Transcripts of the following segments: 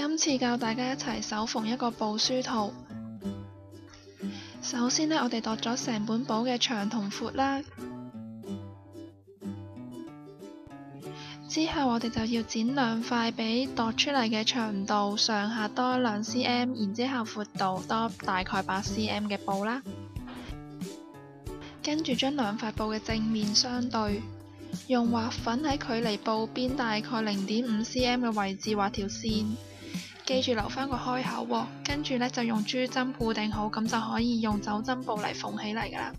今次教大家一齊手縫一個布書圖。首先呢，我哋度咗成本簿嘅長同闊啦。之後我哋就要剪兩塊比度出嚟嘅長度上下多2cm，然之後闊度多大概8cm嘅布啦。跟住將兩塊布嘅正面相對，用畫粉喺距離布邊大概0.5cm嘅位置畫條線，記住留返個開口喎。跟住呢，就用珠針固定好，咁就可以用走針布嚟縫起嚟㗎啦。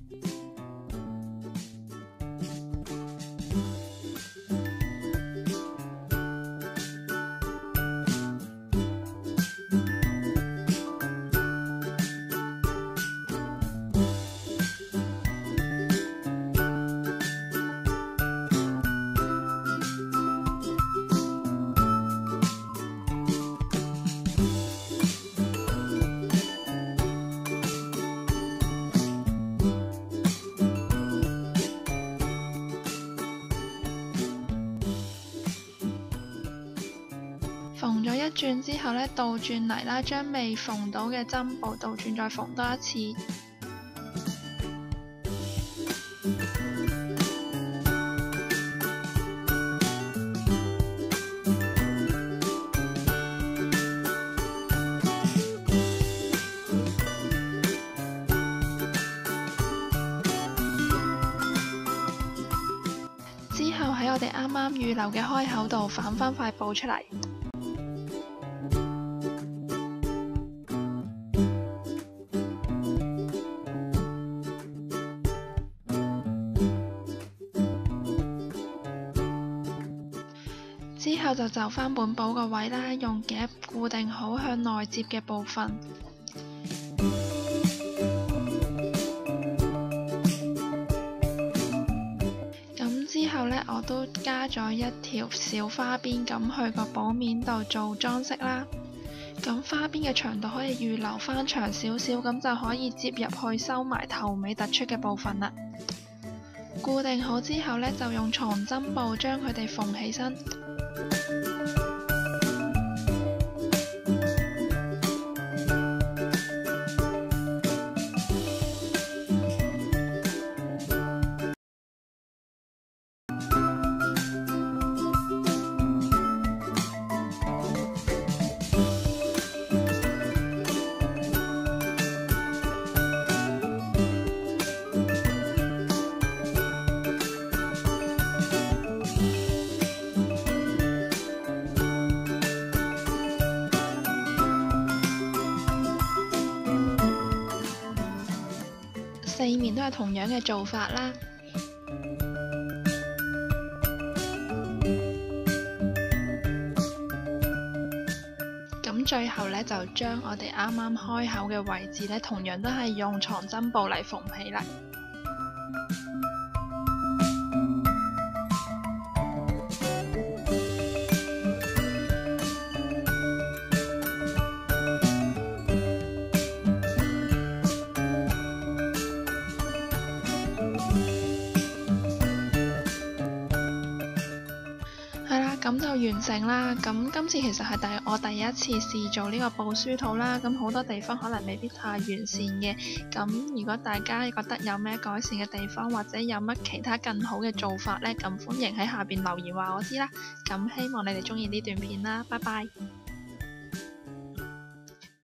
縫咗一轉之後呢，倒轉嚟啦，將未縫到嘅針布倒轉再縫多一次。之後喺我哋啱啱預留嘅開口度反返塊布出嚟。之後就就返本簿個位啦，用夾固定好向內接嘅部分。咁之後呢，我都加咗一條小花邊咁去個簿面度做裝飾啦。咁花邊嘅長度可以預留返長少少，咁就可以接入去收埋頭尾突出嘅部分啦。固定好之後呢，就用藏針布將佢哋縫起身。四面都係同樣嘅做法啦。咁最後呢，就將我哋啱啱開口嘅位置呢，同樣都係用藏針布嚟縫起嚟。咁就完成啦。咁今次其實係我第一次試做呢個布書圖啦。咁好多地方可能未必太完善嘅。咁如果大家覺得有咩改善嘅地方，或者有乜其他更好嘅做法呢，咁歡迎喺下邊留言話我知啦。咁希望你哋鍾意呢段片啦。拜拜。